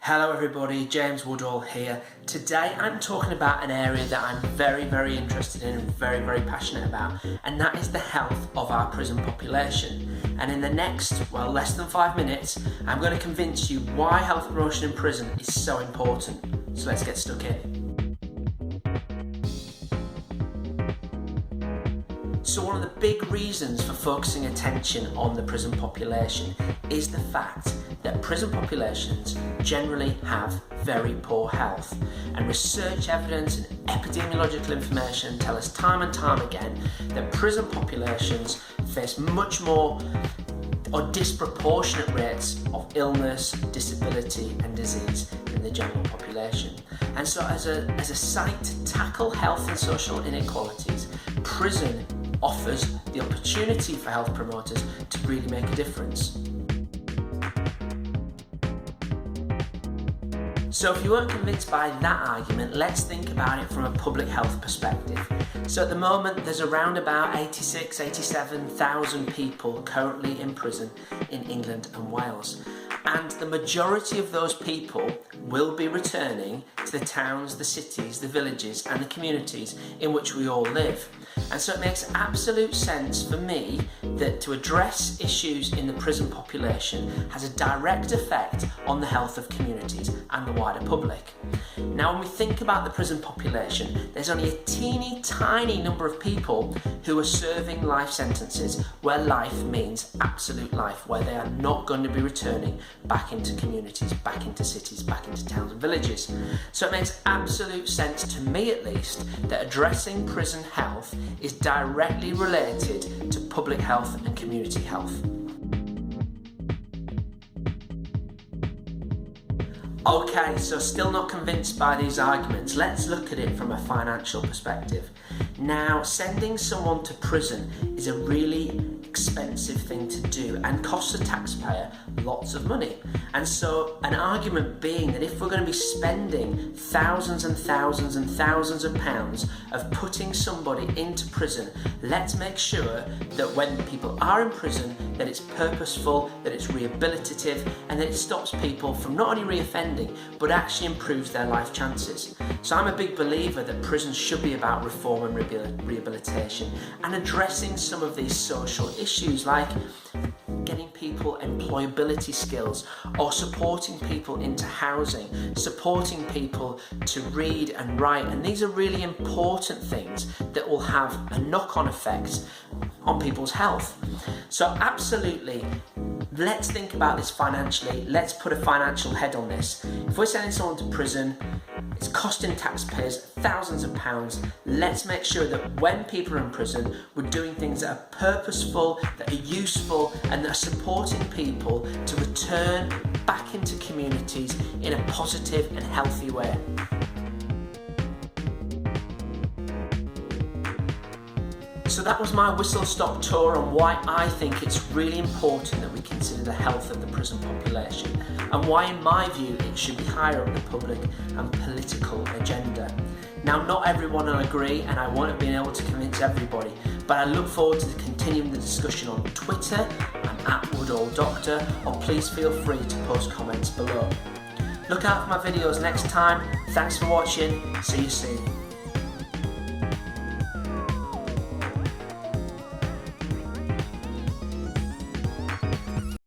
Hello everybody, James Woodall here. Today I'm talking about an area that I'm very interested in and very passionate about, and that is the health of our prison population. And in the next, less than 5 minutes, I'm going to convince you why health promotion in prison is so important. So let's get stuck in. So one of the big reasons for focusing attention on the prison population is the fact that prison populations generally have very poor health, and research evidence and epidemiological information tell us time and time again that prison populations face much more or disproportionate rates of illness, disability and disease than the general population. And so as a site to tackle health and social inequalities, prison offers the opportunity for health promoters to really make a difference. So if you weren't convinced by that argument, let's think about it from a public health perspective. So at the moment there's around about 87,000 people currently in prison in England and Wales. And the majority of those people will be returning to the towns, the cities, the villages and the communities in which we all live. And so it makes absolute sense for me that to address issues in the prison population has a direct effect on the health of communities and the wider public. Now when we think about the prison population, there's only a teeny tiny number of people who are serving life sentences where life means absolute life, where they are not going to be returning back into communities, back into cities, back into towns and villages. So it makes absolute sense, to me at least, that addressing prison health is directly related to public health and community health. Okay, so still not convinced by these arguments, let's look at it from a financial perspective. Now, sending someone to prison is a really expensive thing to do and costs the taxpayer lots of money. And so an argument being that if we're going to be spending thousands and thousands and thousands of pounds of putting somebody into prison, let's make sure that when people are in prison that it's purposeful, that it's rehabilitative and that it stops people from not only reoffending but actually improves their life chances. So I'm a big believer that prisons should be about reform and rehabilitation and addressing some of these social issues like getting people employability skills or supporting people into housing, supporting people to read and write, and these are really important things that will have a knock-on effect on people's health. So absolutely, let's think about this financially. Let's put a financial head on this. If we're sending someone to prison, it's costing taxpayers thousands of pounds. Let's make sure that when people are in prison, we're doing things that are purposeful, that are useful, and that are supporting people to return back into communities in a positive and healthy way. So that was my whistle-stop tour on why I think it's really important that we consider the health of the prison population and why, in my view, it should be higher up the public and political agenda. Now, not everyone will agree and I won't have been able to convince everybody, but I look forward to continuing the discussion on Twitter. I'm at WoodallDoctor, or please feel free to post comments below. Look out for my videos next time. Thanks for watching. See you soon.